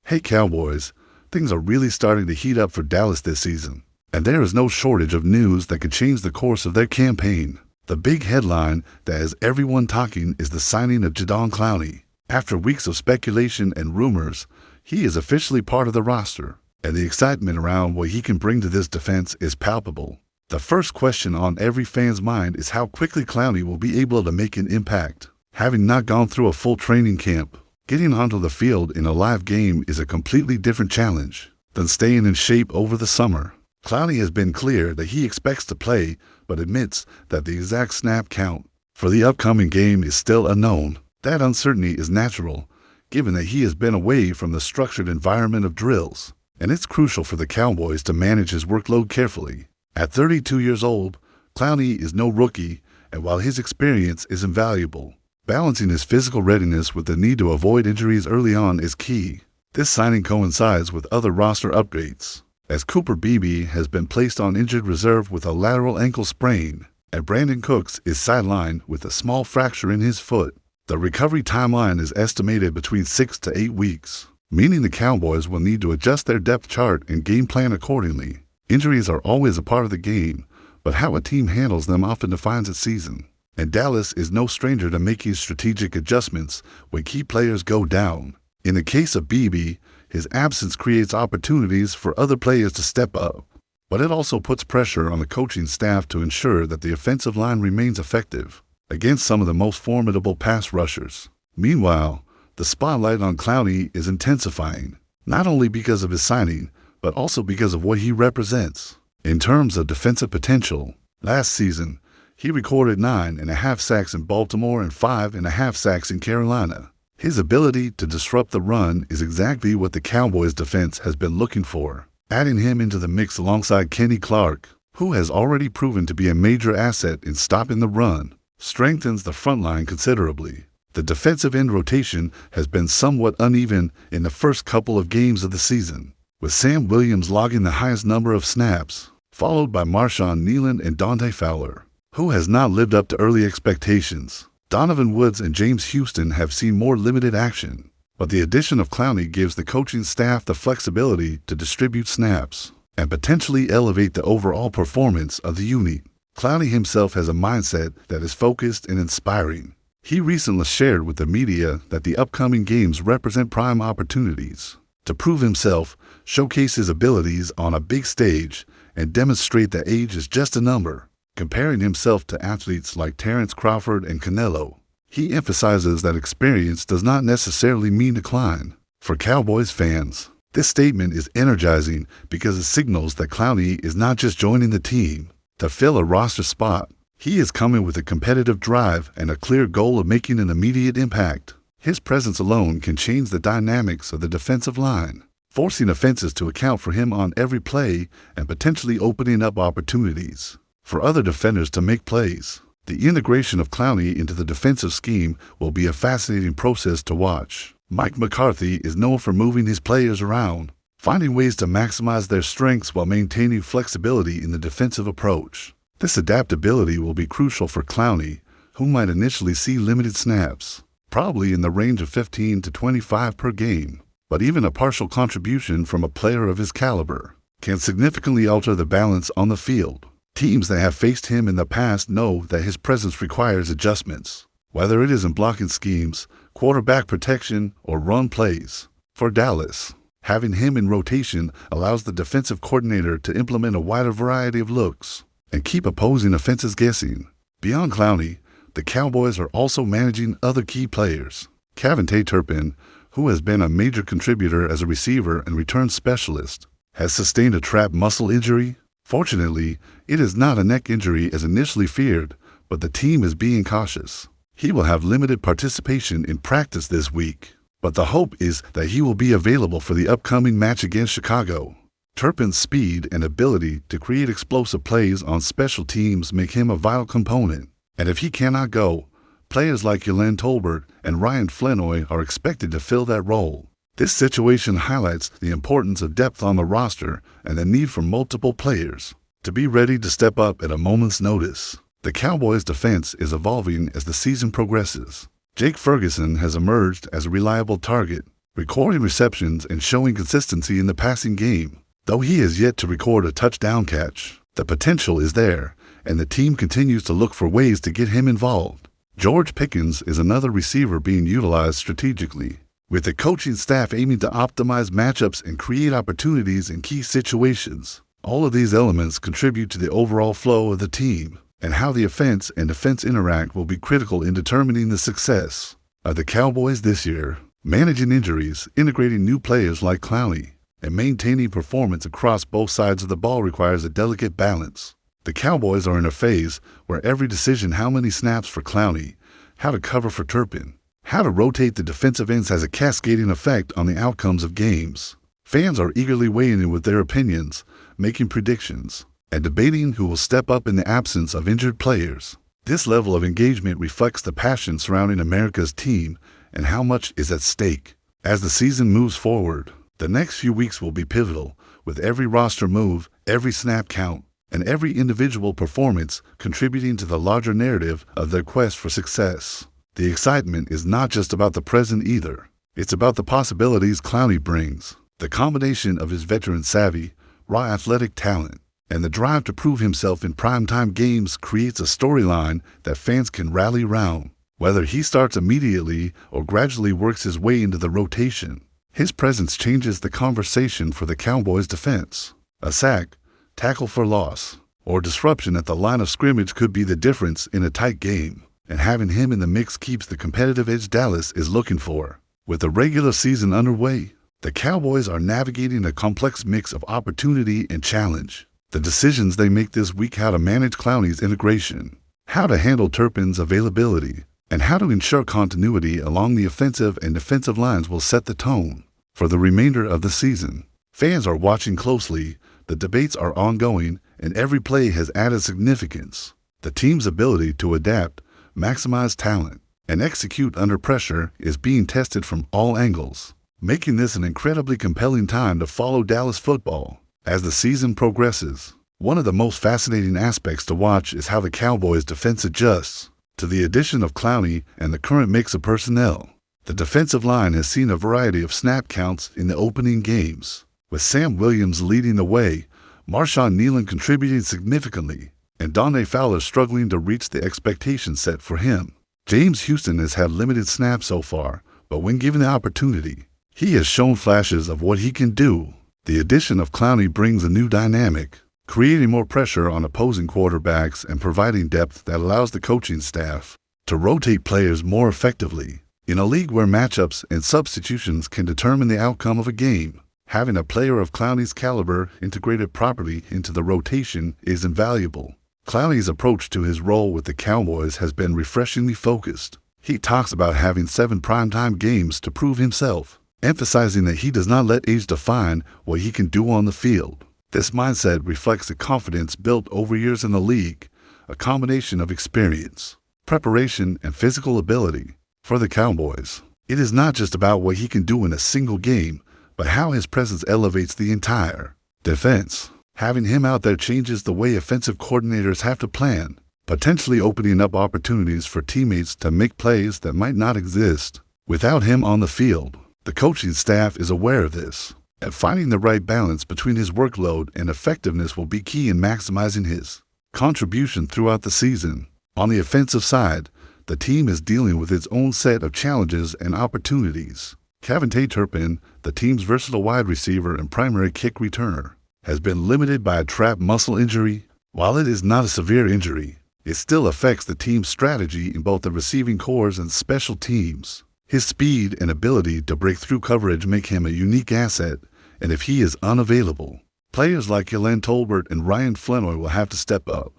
Hey Cowboys, things are really starting to heat up for Dallas this season, and there is no shortage of news that could change the course of their campaign. The big headline that has everyone talking is the signing of Jadeveon Clowney. After weeks of speculation and rumors, he is officially part of the roster, and the excitement around what he can bring to this defense is palpable. The first question on every fan's mind is how quickly Clowney will be able to make an impact. Having not gone through a full training camp, getting onto the field in a live game is a completely different challenge than staying in shape over the summer. Clowney has been clear that he expects to play, but admits that the exact snap count for the upcoming game is still unknown. That uncertainty is natural, given that he has been away from the structured environment of drills, and it's crucial for the Cowboys to manage his workload carefully. At 32 years old, Clowney is no rookie, and while his experience is invaluable, balancing his physical readiness with the need to avoid injuries early on is key. This signing coincides with other roster updates, as Cooper Beebe has been placed on injured reserve with a lateral ankle sprain, and Brandon Cooks is sidelined with a small fracture in his foot. The recovery timeline is estimated between 6 to 8 weeks, meaning the Cowboys will need to adjust their depth chart and game plan accordingly. Injuries are always a part of the game, but how a team handles them often defines its season. And Dallas is no stranger to making strategic adjustments when key players go down. In the case of Beebe, his absence creates opportunities for other players to step up, but it also puts pressure on the coaching staff to ensure that the offensive line remains effective against some of the most formidable pass rushers. Meanwhile, the spotlight on Clowney is intensifying, not only because of his signing, but also because of what he represents. In terms of defensive potential, last season, he recorded 9.5 sacks in Baltimore and 5.5 sacks in Carolina. His ability to disrupt the run is exactly what the Cowboys' defense has been looking for. Adding him into the mix alongside Kenny Clark, who has already proven to be a major asset in stopping the run, strengthens the front line considerably. The defensive end rotation has been somewhat uneven in the first couple of games of the season, with Sam Williams logging the highest number of snaps, followed by Marshawn Kneeland and Dante Fowler, who has not lived up to early expectations. Donovan Woods and James Houston have seen more limited action, but the addition of Clowney gives the coaching staff the flexibility to distribute snaps and potentially elevate the overall performance of the unit. Clowney himself has a mindset that is focused and inspiring. He recently shared with the media that the upcoming games represent prime opportunities to prove himself, showcase his abilities on a big stage, and demonstrate that age is just a number. Comparing himself to athletes like Terrence Crawford and Canelo, he emphasizes that experience does not necessarily mean decline. For Cowboys fans, this statement is energizing because it signals that Clowney is not just joining the team to fill a roster spot. He is coming with a competitive drive and a clear goal of making an immediate impact. His presence alone can change the dynamics of the defensive line, forcing offenses to account for him on every play and potentially opening up opportunities for other defenders to make plays. The integration of Clowney into the defensive scheme will be a fascinating process to watch. Mike McCarthy is known for moving his players around, finding ways to maximize their strengths while maintaining flexibility in the defensive approach. This adaptability will be crucial for Clowney, who might initially see limited snaps, probably in the range of 15 to 25 per game. But even a partial contribution from a player of his caliber can significantly alter the balance on the field. Teams that have faced him in the past know that his presence requires adjustments, whether it is in blocking schemes, quarterback protection, or run plays. For Dallas, having him in rotation allows the defensive coordinator to implement a wider variety of looks and keep opposing offenses guessing. Beyond Clowney, the Cowboys are also managing other key players. Cavante Turpin, who has been a major contributor as a receiver and return specialist, has sustained a trapped muscle injury. Fortunately, it is not a neck injury as initially feared, but the team is being cautious. He will have limited participation in practice this week, but the hope is that he will be available for the upcoming match against Chicago. Turpin's speed and ability to create explosive plays on special teams make him a vital component, and if he cannot go, players like Yalen Tolbert and Ryan Flenoy are expected to fill that role. This situation highlights the importance of depth on the roster and the need for multiple players to be ready to step up at a moment's notice. The Cowboys' defense is evolving as the season progresses. Jake Ferguson has emerged as a reliable target, recording receptions and showing consistency in the passing game. Though he has yet to record a touchdown catch, the potential is there, and the team continues to look for ways to get him involved. George Pickens is another receiver being utilized strategically, with the coaching staff aiming to optimize matchups and create opportunities in key situations. All of these elements contribute to the overall flow of the team, and how the offense and defense interact will be critical in determining the success of the Cowboys this year. Managing injuries, integrating new players like Clowney, and maintaining performance across both sides of the ball requires a delicate balance. The Cowboys are in a phase where every decision, how many snaps for Clowney, how to cover for Turpin, how to rotate the defensive ends, has a cascading effect on the outcomes of games. Fans are eagerly weighing in with their opinions, making predictions, and debating who will step up in the absence of injured players. This level of engagement reflects the passion surrounding America's team and how much is at stake. As the season moves forward, the next few weeks will be pivotal, with every roster move, every snap count, and every individual performance contributing to the larger narrative of their quest for success. The excitement is not just about the present either. It's about the possibilities Clowney brings. The combination of his veteran savvy, raw athletic talent, and the drive to prove himself in primetime games creates a storyline that fans can rally around. Whether he starts immediately or gradually works his way into the rotation, his presence changes the conversation for the Cowboys' defense. A sack, tackle for loss, or disruption at the line of scrimmage could be the difference in a tight game, and having him in the mix keeps the competitive edge Dallas is looking for. With the regular season underway, the Cowboys are navigating a complex mix of opportunity and challenge. The decisions they make this week, how to manage Clowney's integration, how to handle Turpin's availability, and how to ensure continuity along the offensive and defensive lines will set the tone for the remainder of the season. Fans are watching closely, the debates are ongoing, and every play has added significance. The team's ability to adapt, maximize talent, and execute under pressure is being tested from all angles, making this an incredibly compelling time to follow Dallas football. As the season progresses, one of the most fascinating aspects to watch is how the Cowboys' defense adjusts to the addition of Clowney and the current mix of personnel. The defensive line has seen a variety of snap counts in the opening games, with Sam Williams leading the way, Marshawn Kneeland contributing significantly, and Dante Fowler struggling to reach the expectations set for him. James Houston has had limited snaps so far, but when given the opportunity, he has shown flashes of what he can do. The addition of Clowney brings a new dynamic, creating more pressure on opposing quarterbacks and providing depth that allows the coaching staff to rotate players more effectively. In a league where matchups and substitutions can determine the outcome of a game, having a player of Clowney's caliber integrated properly into the rotation is invaluable. Clowney's approach to his role with the Cowboys has been refreshingly focused. He talks about having 7 primetime games to prove himself, emphasizing that he does not let age define what he can do on the field. This mindset reflects the confidence built over years in the league, a combination of experience, preparation, and physical ability. For the Cowboys, it is not just about what he can do in a single game, but how his presence elevates the entire defense. Having him out there changes the way offensive coordinators have to plan, potentially opening up opportunities for teammates to make plays that might not exist without him on the field. The coaching staff is aware of this, and finding the right balance between his workload and effectiveness will be key in maximizing his contribution throughout the season. On the offensive side, the team is dealing with its own set of challenges and opportunities. Cavante Turpin, the team's versatile wide receiver and primary kick returner, has been limited by a trap muscle injury. While it is not a severe injury, it still affects the team's strategy in both the receiving corps and special teams. His speed and ability to break through coverage make him a unique asset, and if he is unavailable, players like Kelan Tolbert and Ryan Flenoy will have to step up.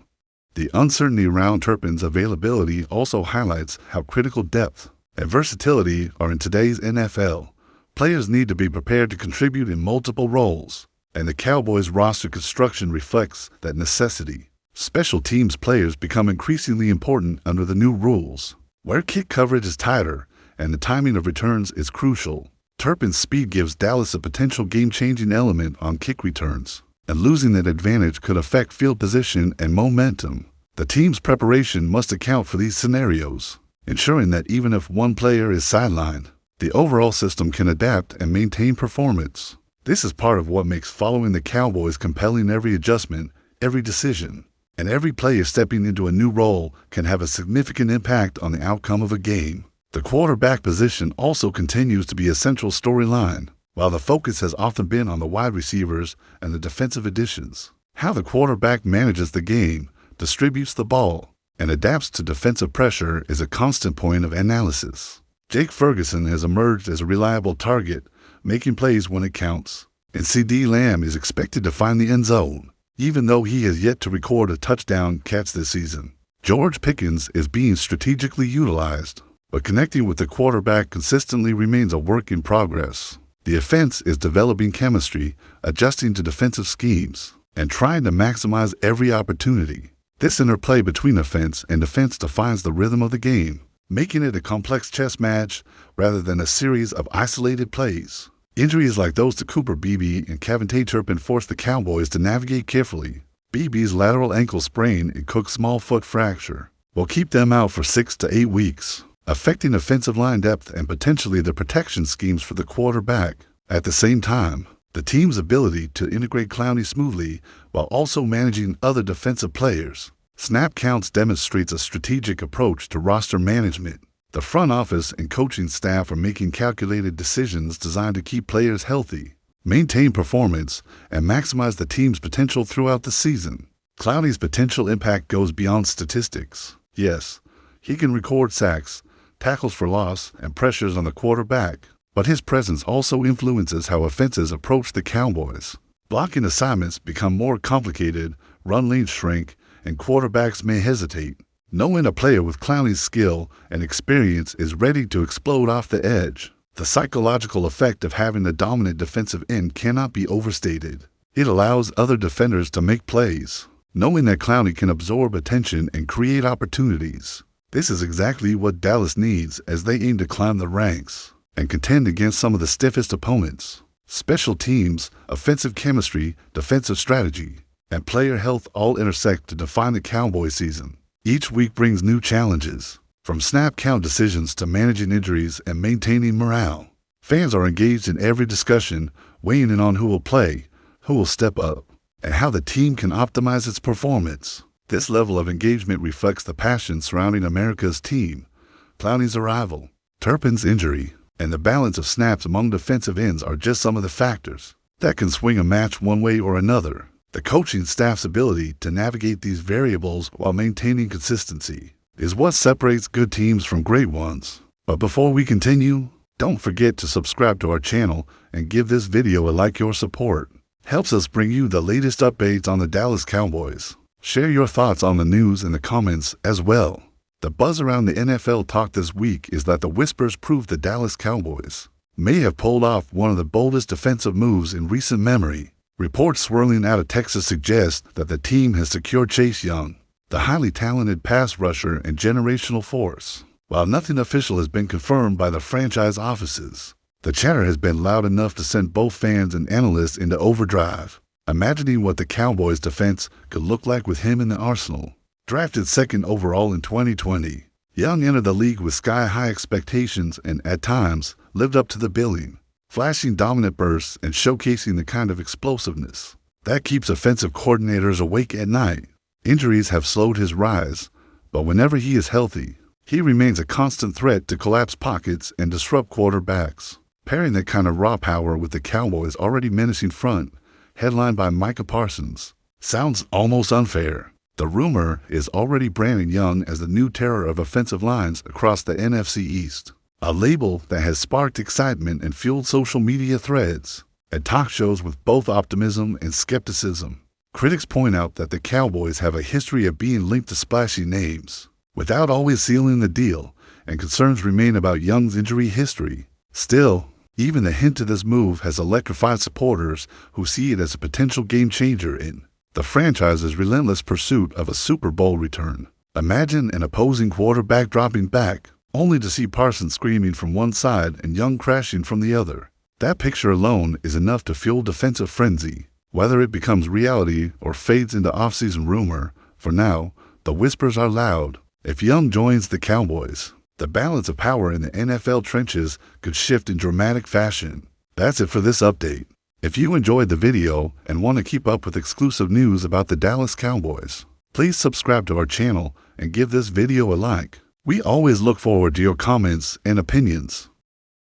The uncertainty around Turpin's availability also highlights how critical depth and versatility are in today's NFL. Players need to be prepared to contribute in multiple roles, and the Cowboys' roster construction reflects that necessity. Special teams players become increasingly important under the new rules, where kick coverage is tighter and the timing of returns is crucial. Turpin's speed gives Dallas a potential game-changing element on kick returns, and losing that advantage could affect field position and momentum. The team's preparation must account for these scenarios, ensuring that even if one player is sidelined, The overall system can adapt and maintain performance. This is part of what makes following the Cowboys compelling. Every adjustment, every decision, and every player stepping into a new role can have a significant impact on the outcome of a game. The quarterback position also continues to be a central storyline, while the focus has often been on the wide receivers and the defensive additions. How the quarterback manages the game, distributes the ball, and adapts to defensive pressure is a constant point of analysis. Jake Ferguson has emerged as a reliable target, making plays when it counts, and CeeDee Lamb is expected to find the end zone, even though he has yet to record a touchdown catch this season. George Pickens is being strategically utilized, but connecting with the quarterback consistently remains a work in progress. The offense is developing chemistry, adjusting to defensive schemes, and trying to maximize every opportunity. This interplay between offense and defense defines the rhythm of the game, making it a complex chess match rather than a series of isolated plays. Injuries like those to Cooper Beebe and Kevin Turpin forced the Cowboys to navigate carefully. Beebe's lateral ankle sprain and Cook's small foot fracture will keep them out for 6 to 8 weeks, affecting offensive line depth and potentially the protection schemes for the quarterback. At the same time, the team's ability to integrate Clowney smoothly while also managing other defensive players. Snap counts demonstrates a strategic approach to roster management. The front office and coaching staff are making calculated decisions designed to keep players healthy, maintain performance, and maximize the team's potential throughout the season. Clowney's potential impact goes beyond statistics. Yes, he can record sacks, tackles for loss, and pressures on the quarterback, but his presence also influences how offenses approach the Cowboys. Blocking assignments become more complicated, run lanes shrink, and quarterbacks may hesitate. Knowing a player with Clowney's skill and experience is ready to explode off the edge. The psychological effect of having a dominant defensive end cannot be overstated. It allows other defenders to make plays, knowing that Clowney can absorb attention and create opportunities. This is exactly what Dallas needs as they aim to climb the ranks and contend against some of the stiffest opponents. Special teams, offensive chemistry, defensive strategy, and player health all intersect to define the Cowboy season. Each week brings new challenges, from snap count decisions to managing injuries and maintaining morale. Fans are engaged in every discussion, weighing in on who will play, who will step up, and how the team can optimize its performance. This level of engagement reflects the passion surrounding America's team. Clowney's arrival, Turpin's injury, and the balance of snaps among defensive ends are just some of the factors that can swing a match one way or another. The coaching staff's ability to navigate these variables while maintaining consistency is what separates good teams from great ones. But before we continue, don't forget to subscribe to our channel and give this video a like. Your support helps us bring you the latest updates on the Dallas Cowboys. Share your thoughts on the news in the comments as well. The buzz around the NFL talk this week is that the whispers prove the Dallas Cowboys may have pulled off one of the boldest defensive moves in recent memory. Reports swirling out of Texas suggest that the team has secured Chase Young, the highly talented pass rusher and generational force. While nothing official has been confirmed by the franchise offices, the chatter has been loud enough to send both fans and analysts into overdrive, imagining what the Cowboys' defense could look like with him in the arsenal. Drafted second overall in 2020, Young entered the league with sky-high expectations and, at times, lived up to the billing, flashing dominant bursts and showcasing the kind of explosiveness that keeps offensive coordinators awake at night. Injuries have slowed his rise, but whenever he is healthy, he remains a constant threat to collapse pockets and disrupt quarterbacks. Pairing that kind of raw power with the Cowboys' already menacing front, headlined by Micah Parsons, sounds almost unfair. The rumor is already branding Young as the new terror of offensive lines across the NFC East, a label that has sparked excitement and fueled social media threads and talk shows with both optimism and skepticism. Critics point out that the Cowboys have a history of being linked to splashy names, without always sealing the deal, and concerns remain about Young's injury history. Still, even the hint of this move has electrified supporters who see it as a potential game-changer in the franchise's relentless pursuit of a Super Bowl return. Imagine an opposing quarterback dropping back, only to see Parsons screaming from one side and Young crashing from the other. That picture alone is enough to fuel defensive frenzy. Whether it becomes reality or fades into off-season rumor, for now, the whispers are loud. If Young joins the Cowboys, The balance of power in the NFL trenches could shift in dramatic fashion. That's it for this update. If you enjoyed the video and want to keep up with exclusive news about the Dallas Cowboys, please subscribe to our channel and give this video a like. We always look forward to your comments and opinions.